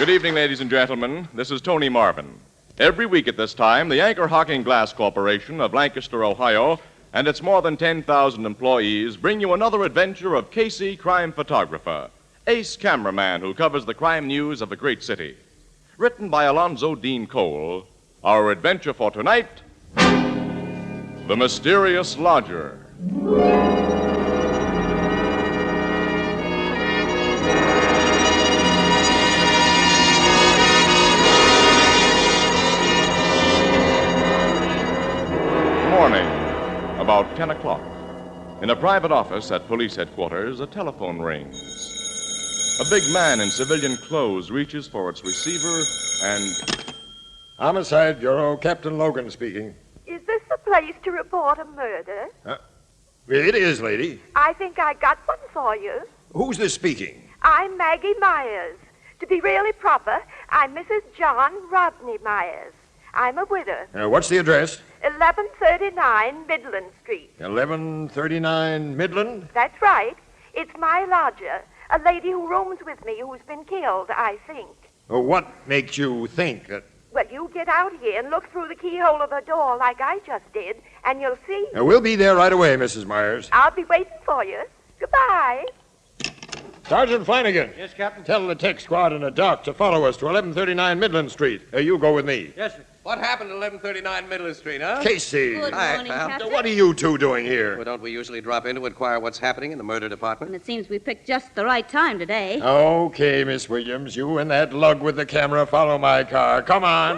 Good evening, ladies and gentlemen. This is Tony Marvin. Every week at this time, the Anchor Hocking Glass Corporation of Lancaster, Ohio, and its more than 10,000 employees bring you another adventure of Casey, crime photographer, ace cameraman who covers the crime news of the great city. Written by Alonzo Dean Cole, our adventure for tonight, The Mysterious Lodger. Morning, about 10 o'clock. In a private office at police headquarters, a telephone rings. A big man in civilian clothes reaches for its receiver and... Homicide Bureau, Captain Logan speaking. Is this the place to report a murder? It is, lady. I think I got one for you. Who's this speaking? I'm Maggie Myers. To be really proper, I'm Mrs. John Rodney Myers. I'm a widow. What's the address? 1139 Midland Street. 1139 Midland? That's right. It's my lodger, a lady who rooms with me who's been killed, I think. What makes you think that... Well, you get out here and look through the keyhole of her door like I just did, and you'll see. We'll be there right away, Mrs. Myers. I'll be waiting for you. Goodbye. Sergeant Flanagan. Yes, Captain? Tell the tech squad and a doc to follow us to 1139 Midland Street. You go with me. Yes, sir. What happened at 1139 Midland Street, huh? Casey. Good Hi, morning, pal. Captain. What are you two doing here? Well, don't we usually drop in to inquire what's happening in the murder department? And it seems we picked just the right time today. Okay, Miss Williams. You and that lug with the camera follow my car. Come on.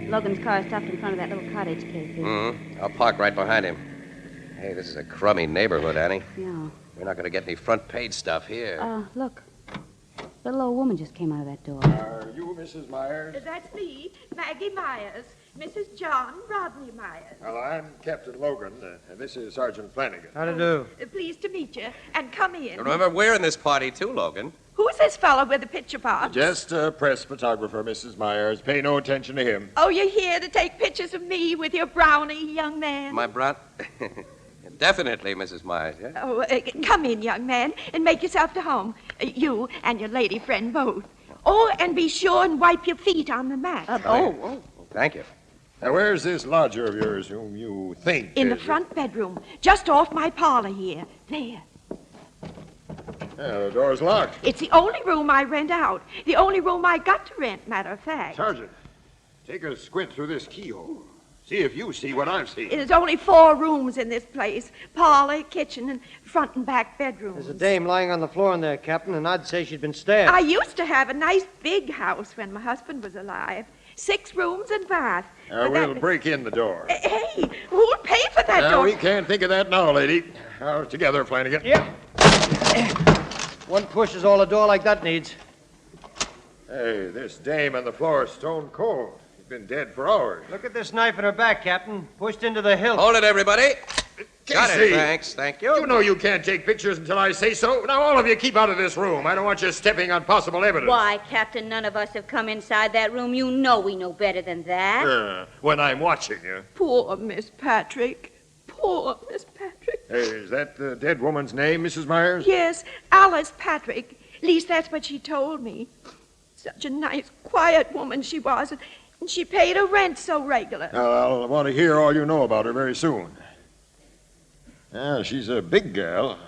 Logan's car stopped in front of that little cottage, Casey. I'll park right behind him. Hey, this is a crummy neighborhood, Annie. Yeah. We're not going to get any front page stuff here. Look. Little old woman just came out of that door. Are you Mrs. Myers? That's me, Maggie Myers. Mrs. John Rodney Myers. Well, I'm Captain Logan, and this is Sergeant Flanagan. How to do? Pleased to meet you. And come in. Remember, we're in this party, too, Logan. Who's this fellow with the picture box? Just a press photographer, Mrs. Myers. Pay no attention to him. Oh, you're here to take pictures of me with your brownie, young man? My brown... Definitely, Mrs. Myers, yeah? Oh, come in, young man, and make yourself to home. You and your lady friend both. Oh, and be sure and wipe your feet on the mat. Thank you. Now, where's this lodger of yours whom you think In the is- front bedroom, just off my parlor here. There. The door's locked. It's the only room I rent out. The only room I got to rent, matter of fact. Sergeant, take a squint through this keyhole. See if you see what I've seen. There's only 4 rooms in this place. Parlor, kitchen, and front and back bedrooms. There's a dame lying on the floor in there, Captain, and I'd say she'd been stabbed. I used to have a nice big house when my husband was alive. 6 rooms and bath. But We'll that- break in the door. Hey, who'll pay for that door? We can't think of that now, lady. Together, Flanagan. Yep. One push is all a door like that needs. Hey, this dame on the floor is stone cold. She's been dead for hours. Look at this knife in her back, Captain. Pushed into the hilt. Hold it, everybody. Got Casey, it, thanks. Thank you. You know you can't take pictures until I say so. Now, all of you keep out of this room. I don't want you stepping on possible evidence. Why, Captain, none of us have come inside that room. You know we know better than that. When I'm watching you. Poor Miss Patrick. Poor Miss Patrick. Hey, is that the dead woman's name, Mrs. Myers? Yes, Alice Patrick. At least that's what she told me. Such a nice, quiet woman she was, and she paid her rent so regular. I'll want to hear all you know about her very soon. She's a big gal,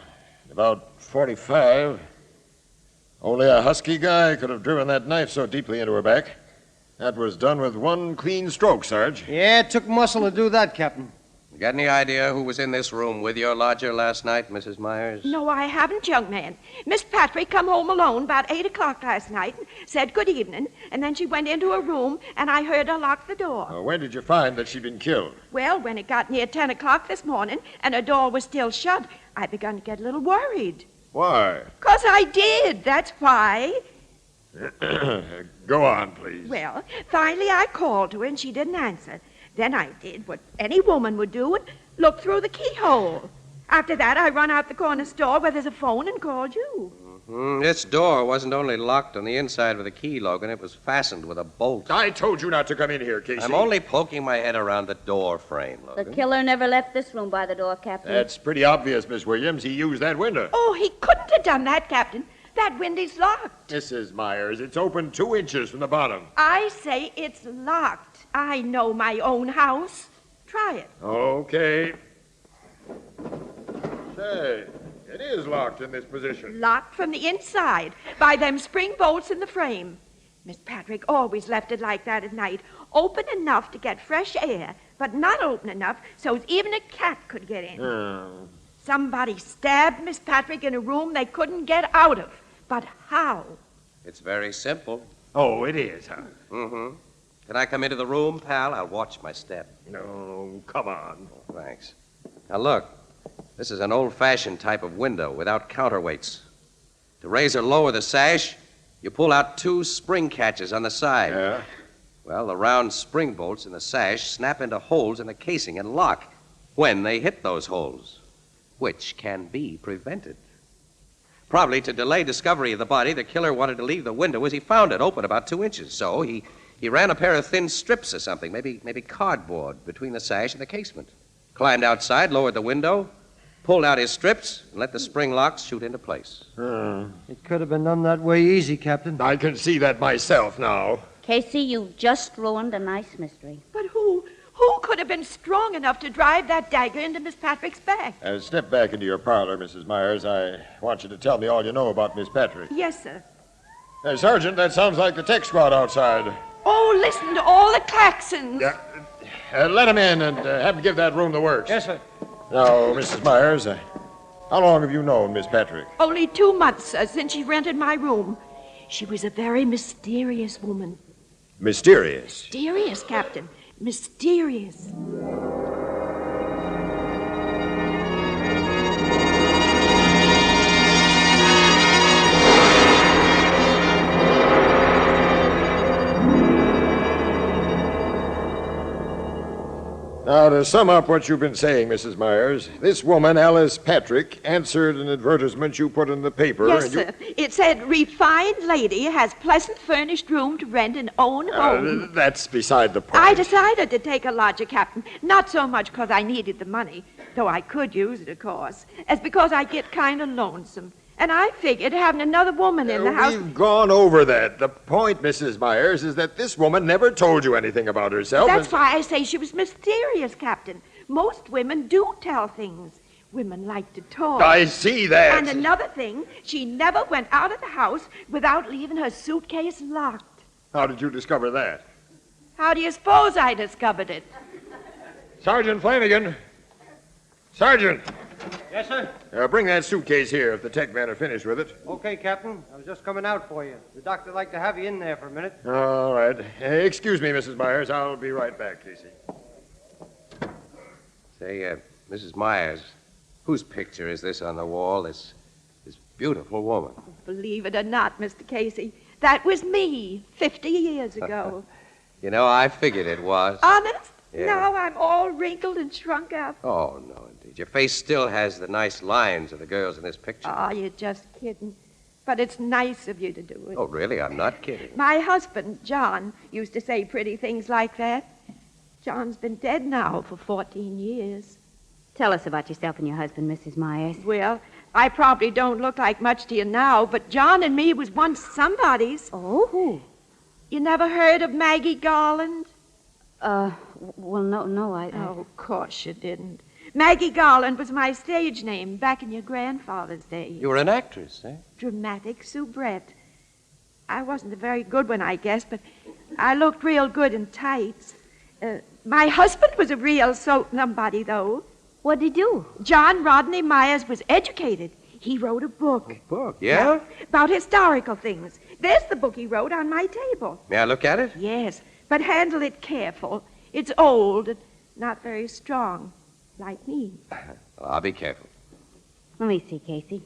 about 45. Only a husky guy could have driven that knife so deeply into her back. That was done with one clean stroke, Sarge. Yeah, it took muscle to do that, Captain. Got any idea who was in this room with your lodger last night, Mrs. Myers? No, I haven't, young man. Miss Patrick come home alone about 8 o'clock last night and said good evening, and then she went into her room, and I heard her lock the door. When did you find that she'd been killed? Well, when it got near 10 o'clock this morning and her door was still shut, I begun to get a little worried. Why? 'Cause I did, that's why. Go on, please. Well, finally I called to her, and she didn't answer. Then I did what any woman would do and look through the keyhole. After that, I run out the corner store where there's a phone and called you. This door wasn't only locked on the inside with a key, Logan. It was fastened with a bolt. I told you not to come in here, Casey. I'm only poking my head around the door frame, The Logan. killer never left this room by the door, Captain. That's pretty obvious, Miss Williams. He used that window. Oh, he couldn't have done that, Captain. That window's locked. Mrs. Myers, it's open 2 inches from the bottom. I say it's locked. I know my own house. Try it. Okay. Say, it is locked in this position. Locked from the inside by them spring bolts in the frame. Miss Patrick always left it like that at night. Open enough to get fresh air, but not open enough so even a cat could get in. Somebody stabbed Miss Patrick in a room they couldn't get out of. But how? It's very simple. Oh, it is, huh? Mm-hmm. Can I come into the room, pal? I'll watch my step. No, come on. Oh, thanks. Now, look. This is an old-fashioned type of window without counterweights. To raise or lower the sash, you pull out 2 spring catches on the side. Yeah? Well, the round spring bolts in the sash snap into holes in the casing and lock when they hit those holes, which can be prevented. Probably to delay discovery of the body, the killer wanted to leave the window as he found it, open about 2 inches. So he ran a pair of thin strips or something, maybe cardboard, between the sash and the casement. Climbed outside, lowered the window, pulled out his strips, and let the spring locks shoot into place. It could have been done that way easy, Captain. I can see that myself now. Casey, you just ruined a nice mystery. But who could have been strong enough to drive that dagger into Miss Patrick's back? Step back into your parlor, Mrs. Myers. I want you to tell me all you know about Miss Patrick. Yes, sir. Sergeant, that sounds like the tech squad outside. Oh, listen to all the claxons. Yeah. Let him in and have him give that room the works. Yes, sir. Now, Mrs. Myers, how long have you known Miss Patrick? Only 2 months, sir, since she rented my room. She was a very mysterious woman. Mysterious. Mysterious, Captain. Mysterious. Now, to sum up what you've been saying, Mrs. Myers, this woman, Alice Patrick, answered an advertisement you put in the paper. Yes, and sir. It said, refined lady has pleasant furnished room to rent and own home. That's beside the point. I decided to take a lodger, Captain, not so much because I needed the money, though I could use it, of course, as because I get kind of lonesome. And I figured having another woman in the house... We've gone over that. The point, Mrs. Myers, is that this woman never told you anything about herself. That's why I say she was mysterious, Captain. Most women do tell things. Women like to talk. I see that. And another thing, she never went out of the house without leaving her suitcase locked. How did you discover that? How do you suppose I discovered it? Sergeant Flanagan. Sergeant. Yes, sir. Bring that suitcase here if the tech men are finished with it. Okay, Captain. I was just coming out for you. The doctor'd like to have you in there for a minute. All right. Excuse me, Mrs. Myers. I'll be right back, Casey. Say, Mrs. Myers, whose picture is this on the wall? This beautiful woman. Believe it or not, Mr. Casey, that was me 50 years ago. You know, I figured it was. Honest? Yeah. Now I'm all wrinkled and shrunk up. Oh, no, indeed. Your face still has the nice lines of the girls in this picture. Oh, you're just kidding. But it's nice of you to do it. Oh, really? I'm not kidding. My husband, John, used to say pretty things like that. John's been dead now for 14 years. Tell us about yourself and your husband, Mrs. Myers. Well, I probably don't look like much to you now, but John and me was once somebody's. Oh, who? You never heard of Maggie Garland? Well, no, I... Oh, of course you didn't. Maggie Garland was my stage name back in your grandfather's day. You were an actress, eh? Dramatic soubrette. I wasn't a very good one, I guess, but I looked real good in tights. My husband was a real somebody, though. What'd he do? John Rodney Myers was educated. He wrote a book. A book? Yeah? About historical things. There's the book he wrote on my table. May I look at it? Yes, but handle it careful. It's old and not very strong, like me. Well, I'll be careful. Let me see, Casey.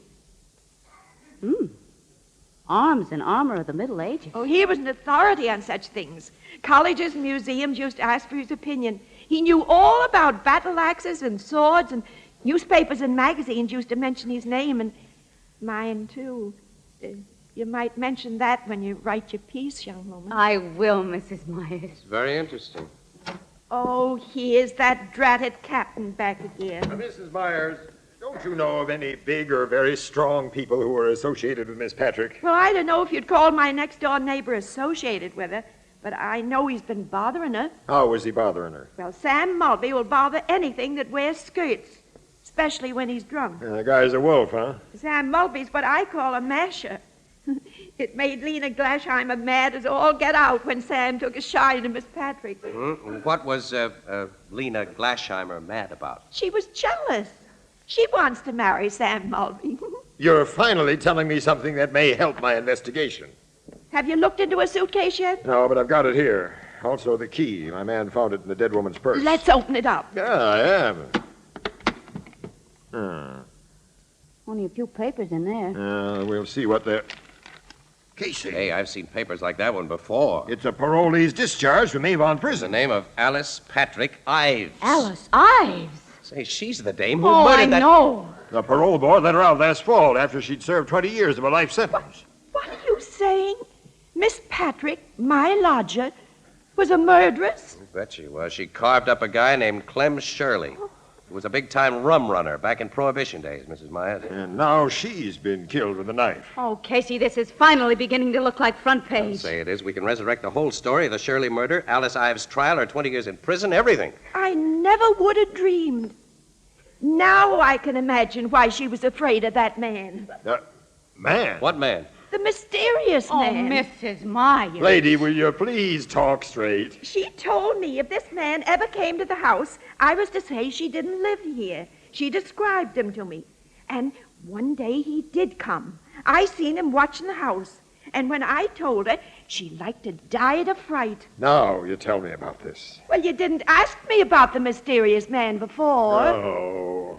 Arms and armor of the Middle Ages. Oh, he was an authority on such things. Colleges and museums used to ask for his opinion. He knew all about battle axes and swords, and newspapers and magazines used to mention his name, and mine, too. You might mention that when you write your piece, young woman. I will, Mrs. Myers. It's very interesting. Oh, here's that dratted captain back again. Mrs. Myers, don't you know of any big or very strong people who were associated with Miss Patrick? Well, I don't know if you'd call my next-door neighbor associated with her, but I know he's been bothering her. How was he bothering her? Well, Sam Mulvey will bother anything that wears skirts, especially when he's drunk. The guy's a wolf, huh? Sam Mulvey's what I call a masher. It made Lena Glasheimer mad as all get out when Sam took a shine to Miss Patrick. What was Lena Glasheimer mad about? She was jealous. She wants to marry Sam Mulvey. You're finally telling me something that may help my investigation. Have you looked into a suitcase yet? No, but I've got it here. Also the key. My man found it in the dead woman's purse. Let's open it up. Yeah, I am. Only a few papers in there. We'll see what they're... Casey. Hey, I've seen papers like that one before. It's a parolee's discharge from Avon The Prison. name of Alice Patrick Ives. Alice Ives? Say, she's the dame who Oh, murdered I that... know. The parole board let her out last fall after she'd served 20 years of a life sentence. What are you saying? Miss Patrick, my lodger, was a murderess? I bet she was. She carved up a guy named Clem Shirley. He was a big-time rum runner back in Prohibition days, Mrs. Myers. And now she's been killed with a knife. Oh, Casey, this is finally beginning to look like front I'll page. say it is. We can resurrect the whole story of the Shirley murder, Alice Ives' trial, her 20 years in prison, everything. I never would have dreamed. Now I can imagine why she was afraid of that man. Man. What man? The mysterious Oh, man. Mrs. Myers. Lady, will you please talk straight? She told me if this man ever came to the house, I was to say she didn't live here. She described him to me. And one day he did come. I seen him watching the house. And when I told her, she like to die of fright. Now you tell me about this. Well, you didn't ask me about the mysterious man before. Oh.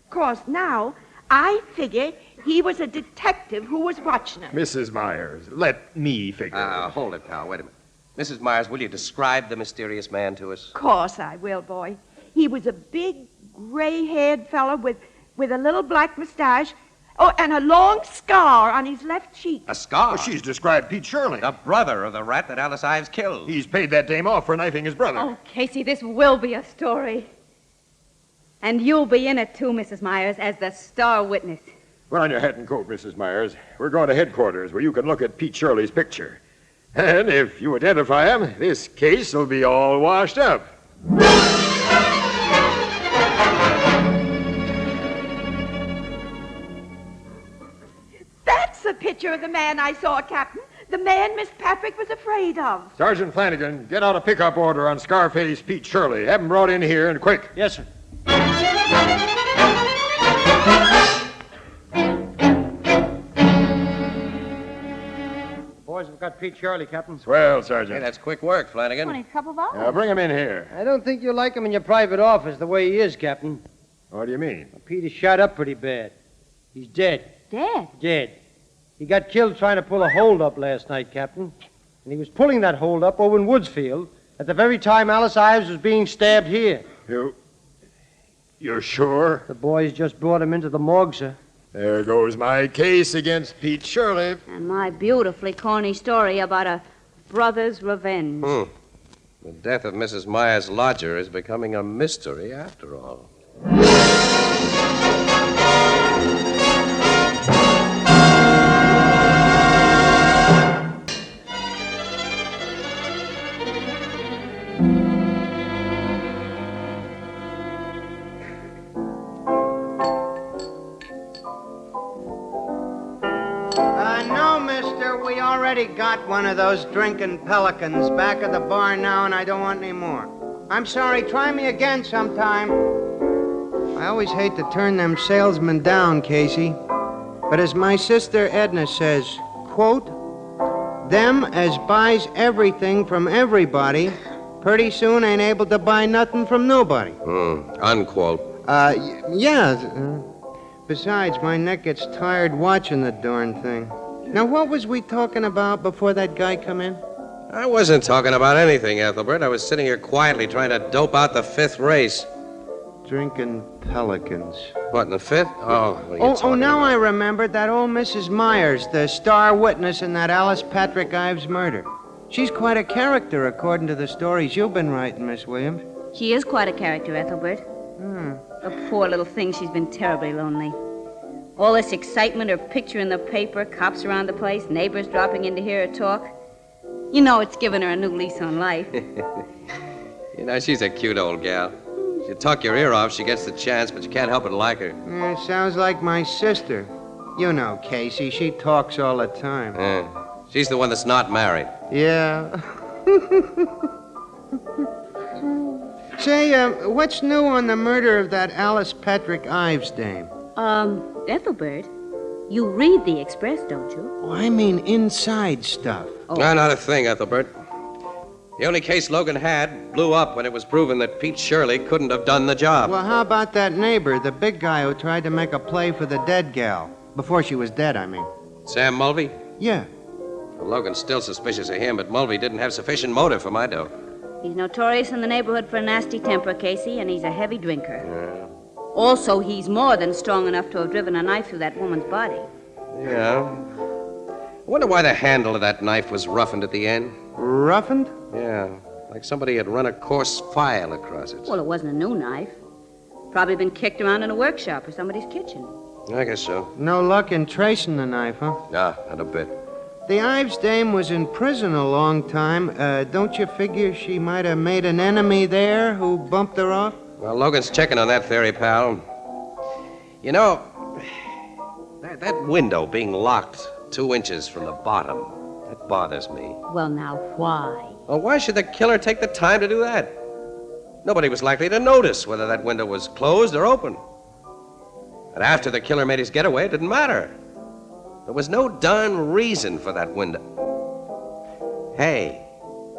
Of course, now I figure he was a detective who was watching him. Mrs. Myers, let me figure. Hold it, pal. Wait a minute. Mrs. Myers, will you describe the mysterious man to us? Of course I will, boy. He was a big, gray-haired fellow with a little black mustache. Oh, and a long scar on his left cheek. A scar? Oh, she's described Pete Shirley. The brother of the rat that Alice Ives killed. He's paid that dame off for knifing his brother. Oh, Casey, this will be a story. And you'll be in it, too, Mrs. Myers, as the star witness. Put on your hat and coat, Mrs. Myers. We're going to headquarters where you can look at Pete Shirley's picture. And if you identify him, this case will be all washed up. That's a picture of the man I saw, Captain. The man Miss Patrick was afraid of. Sergeant Flanagan, get out a pickup order on Scarface Pete Shirley. Have him brought in here and quick. Yes, sir. Boys have got Pete Shirley, Captain. Swell, Hey, Sergeant. that's quick work, Flanagan. Only a couple of hours. Now, bring him in here. I don't think you like him in your private office the way he is, Captain. What do you mean? Pete is shot up pretty bad. He's dead. Dead. Dead. He got killed trying to pull a hold-up last night, Captain. And he was pulling that hold-up over in Woodsfield at the very time Alice Ives was being stabbed here. You're sure? The boys just brought him into the morgue, sir. There goes my case against Pete Shirley. And my beautifully corny story about a brother's revenge. The death of Mrs. Myers' lodger is becoming a mystery after all. No, mister, we already got one of those drinking pelicans back at the bar now, and I don't want any more. I'm sorry, try me again sometime. I always hate to turn them salesmen down, Casey. But as my sister Edna says, quote, them as buys everything from everybody, pretty soon ain't able to buy nothing from nobody. Unquote. Yeah. Besides, my neck gets tired watching the darn thing. Now, what was we talking about before that guy come in? I wasn't talking about anything, Ethelbert. I was sitting here quietly trying to dope out the fifth race. drinking pelicans. What, in the fifth? Oh, what are you Oh, talking now about? I remembered that old Mrs. Myers, the star witness in that Alice Patrick Ives murder. She's quite a character, according to the stories you've been writing, Miss Williams. She is quite a character, Ethelbert. The poor little thing, she's been terribly lonely. All this excitement, her picture in the paper, cops around the place, neighbors dropping in to hear her talk. You know it's given her a new lease on life. You know, she's a cute old gal. You talk your ear off, she gets the chance, but you can't help but like her. Yeah, sounds like my sister. You know, Casey, she talks all the time. She's the one that's not married. Yeah. Say, what's new on the murder of that Alice Patrick Ives dame? Ethelbert, you read the Express, don't you? Oh, I mean inside stuff. Oh. No, not a thing, Ethelbert. The only case Logan had blew up when it was proven that Pete Shirley couldn't have done the job. Well, how about that neighbor, the big guy who tried to make a play for the dead gal? Before she was dead, I mean. Sam Mulvey? Yeah. Well, Logan's still suspicious of him, but Mulvey didn't have sufficient motive for my dough. He's notorious in the neighborhood for a nasty temper, Casey, and he's a heavy drinker. Also, he's more than strong enough to have driven a knife through that woman's body. Yeah. I wonder why the handle of that knife was roughened at the end. Roughened? Yeah, like somebody had run a coarse file across it. Well, it wasn't a new knife. Probably been kicked around in a workshop or somebody's kitchen. I guess so. No luck in tracing the knife, huh? Nah, not a bit. The Ives dame was in prison a long time. Don't you figure she might have made an enemy there who bumped her off? Well, Logan's checking on that theory, pal. You know, that window being locked 2 inches from the bottom, that bothers me. Well, now, why? Well, why should the killer take the time to do that? Nobody was likely to notice whether that window was closed or open. And after the killer made his getaway, it didn't matter. There was no darn reason for that window. Hey,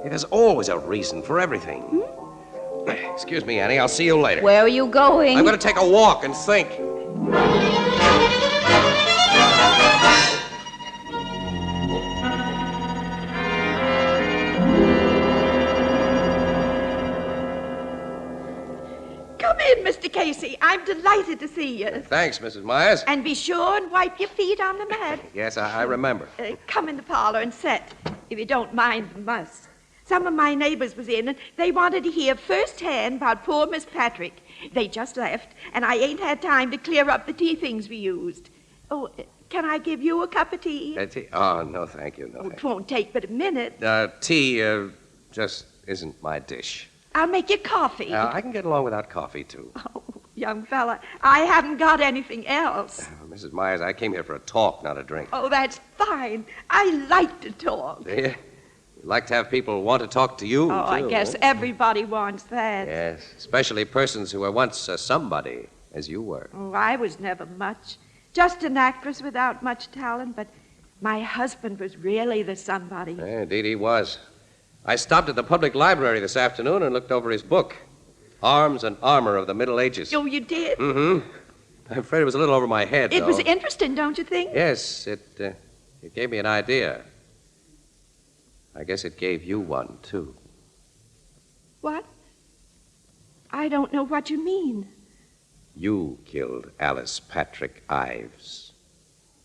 there's always a reason for everything. Excuse me, Annie. I'll see you later. Where are you going? I'm going to take a walk and think. Come in, Mr. Casey. I'm delighted to see you. Thanks, Mrs. Myers. And be sure and wipe your feet on the mat. Yes, I remember. Come in the parlor and sit, if you don't mind the muss. Some of my neighbors was in, and they wanted to hear firsthand about poor Miss Patrick. They just left, and I ain't had time to clear up the tea things we used. Oh, can I give you a cup of tea? Tea? Oh, no, thank you. No, Oh, thank it won't take but a minute. you. Tea just isn't my dish. I'll make you coffee. I can get along without coffee, too. Oh, young fella, I haven't got anything else. Mrs. Myers, I came here for a talk, not a drink. Oh, that's fine. I like to talk. Do you? You like to have people want to talk to you, Oh, too, I guess huh? everybody wants that. Yes, especially persons who were once somebody, as you were. Oh, I was never much. Just an actress without much talent, but my husband was really the somebody. Yeah, indeed he was. I stopped at the public library this afternoon and looked over his book, Arms and Armor of the Middle Ages. Oh, you did? Mm-hmm. I'm afraid it was a little over my head, It though. was interesting, don't you think? Yes, it gave me an idea. I guess it gave you one, too. What? I don't know what you mean. You killed Alice Patrick Ives.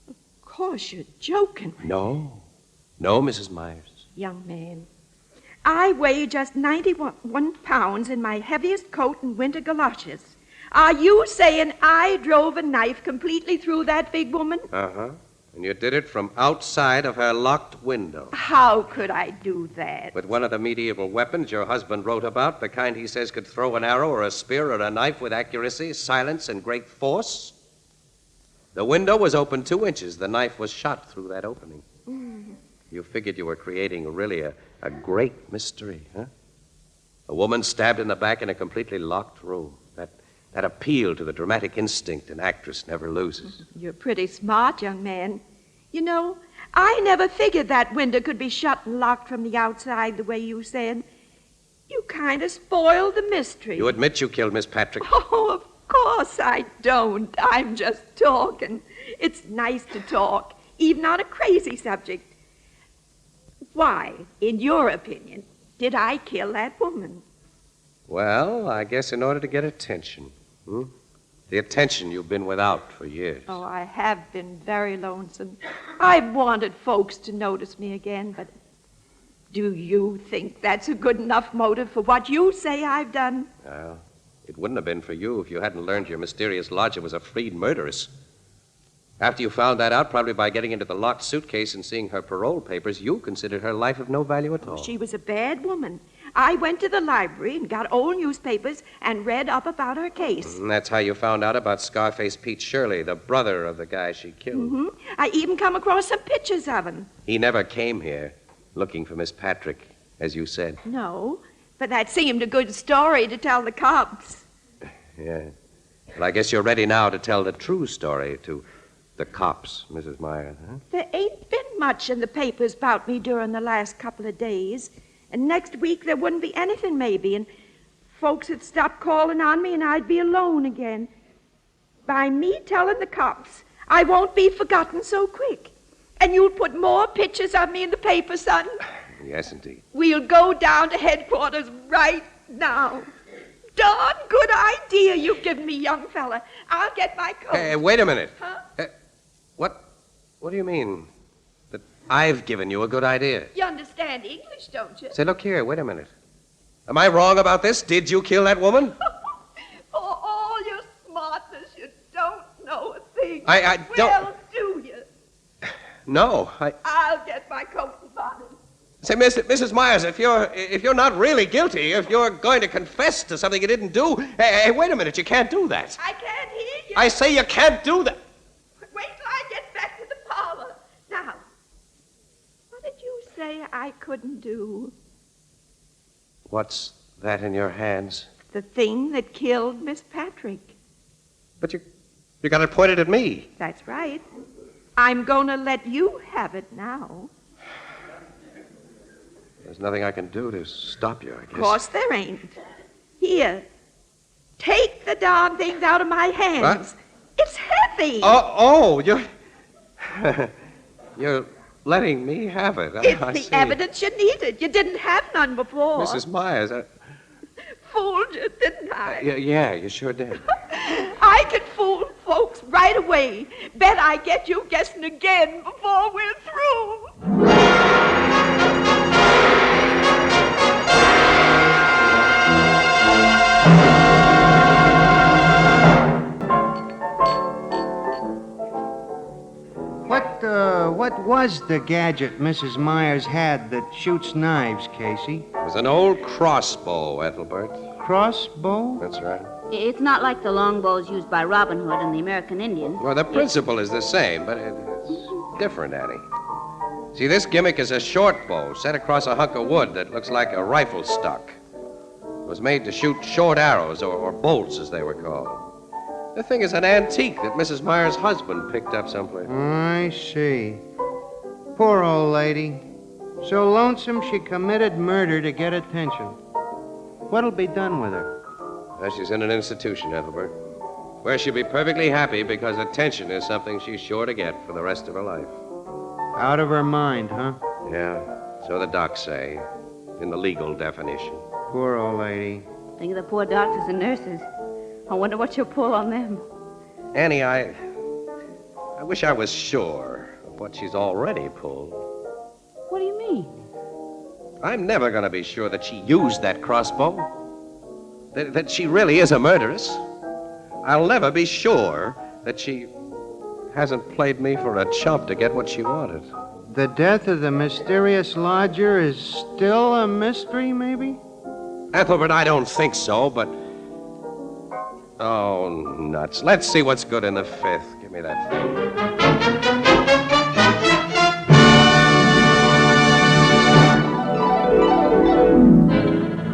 Of course, you're joking. No. No, Mrs. Myers. Young man, I weigh just 91 pounds in my heaviest coat and winter galoshes. Are you saying I drove a knife completely through that big woman? Uh-huh. And you did it from outside of her locked window. How could I do that? With one of the medieval weapons your husband wrote about, the kind he says could throw an arrow or a spear or a knife with accuracy, silence, and great force. The window was open 2 inches. The knife was shot through that opening. You figured you were creating really a great mystery, huh? A woman stabbed in the back in a completely locked room. That appeal to the dramatic instinct an actress never loses. You're pretty smart, young man. You know, I never figured that window could be shut and locked from the outside the way you said. You kind of spoiled the mystery. You admit you killed Miss Patrick? Oh, of course I don't. I'm just talking. It's nice to talk, even on a crazy subject. Why, in your opinion, did I kill that woman? Well, I guess in order to get attention. The attention you've been without for years. Oh, I have been very lonesome. I've wanted folks to notice me again, but do you think that's a good enough motive for what you say I've done? Well, it wouldn't have been for you if you hadn't learned your mysterious lodger was a freed murderess. After you found that out, probably by getting into the locked suitcase and seeing her parole papers, you considered her life of no value at all. She was a bad woman. I went to the library and got old newspapers and read up about her case. And that's how you found out about Scarface Pete Shirley, the brother of the guy she killed. I even come across some pictures of him. He never came here looking for Miss Patrick, as you said. No, but that seemed a good story to tell the cops. Yeah. Well, I guess you're ready now to tell the true story to the cops, Mrs. Myers, huh? There ain't been much in the papers about me during the last couple of days. And next week there wouldn't be anything, maybe, and folks would stop calling on me and I'd be alone again. By me telling the cops, I won't be forgotten so quick. And you'll put more pictures of me in the paper, son. Yes, indeed. We'll go down to headquarters right now. Darn good idea you've given me, young fella. I'll get my coat. Hey, wait a minute. Huh? What do you mean? That I've given you a good idea? You understand English, don't you? Say, look here, wait a minute. Am I wrong about this? Did you kill that woman? For all your smartness, you don't know a thing. I don't... Well, do you? No, I'll get my coat and bonnet. Say, Mrs. Myers, if you're not really guilty, if you're going to confess to something you didn't do, hey, wait a minute, you can't do that. I can't hear you. I say you can't do that. Wait till I get back to the parlor. Now, what did you say I couldn't do? What's that in your hands? The thing that killed Miss Patrick. But you got it pointed at me. That's right. I'm going to let you have it now. There's nothing I can do to stop you, I guess. Of course there ain't. Here, take the darn things out of my hands. What? It's heavy. Oh, you're letting me have it. It's I the see. evidence you needed. You didn't have none before. Mrs. Myers, Fooled you, didn't I? yeah, you sure did. I can fool folks right away. Bet I get you guessing again before we're through. What was the gadget Mrs. Myers had that shoots knives, Casey? It was an old crossbow, Ethelbert. Crossbow? That's right. It's not like the longbows used by Robin Hood and the American Indian. Well, the principle is the same, but it's different, Annie. See, this gimmick is a short bow set across a hunk of wood that looks like a rifle stock. It was made to shoot short arrows, or bolts, as they were called. The thing is an antique that Mrs. Myers' husband picked up someplace. I see. Poor old lady. So lonesome she committed murder to get attention. What'll be done with her? Well, she's in an institution, Ethelbert, where she'll be perfectly happy because attention is something she's sure to get for the rest of her life. Out of her mind, huh? Yeah, so the docs say, in the legal definition. Poor old lady. Think of the poor doctors and nurses. I wonder what you'll pull on them. Annie, I wish I was sure of what she's already pulled. What do you mean? I'm never going to be sure that she used that crossbow. That she really is a murderess. I'll never be sure that she hasn't played me for a chump to get what she wanted. The death of the mysterious lodger is still a mystery, maybe? Ethelbert, I don't think so, but... Oh, nuts. Let's see what's good in the fifth. Give me that thing.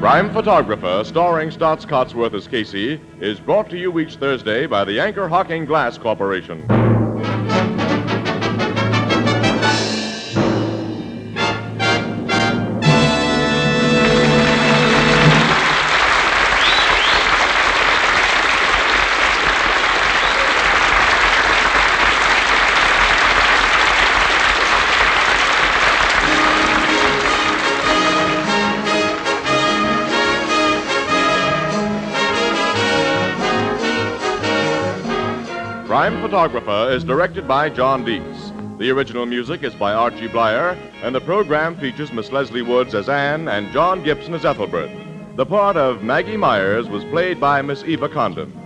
Crime Photographer, starring Stotts Cotsworth as Casey, is brought to you each Thursday by the Anchor Hocking Glass Corporation. Crime Photographer is directed by John Dietz. The original music is by Archie Bleyer, and the program features Miss Leslie Woods as Anne and John Gibson as Ethelbert. The part of Maggie Myers was played by Miss Eva Condon.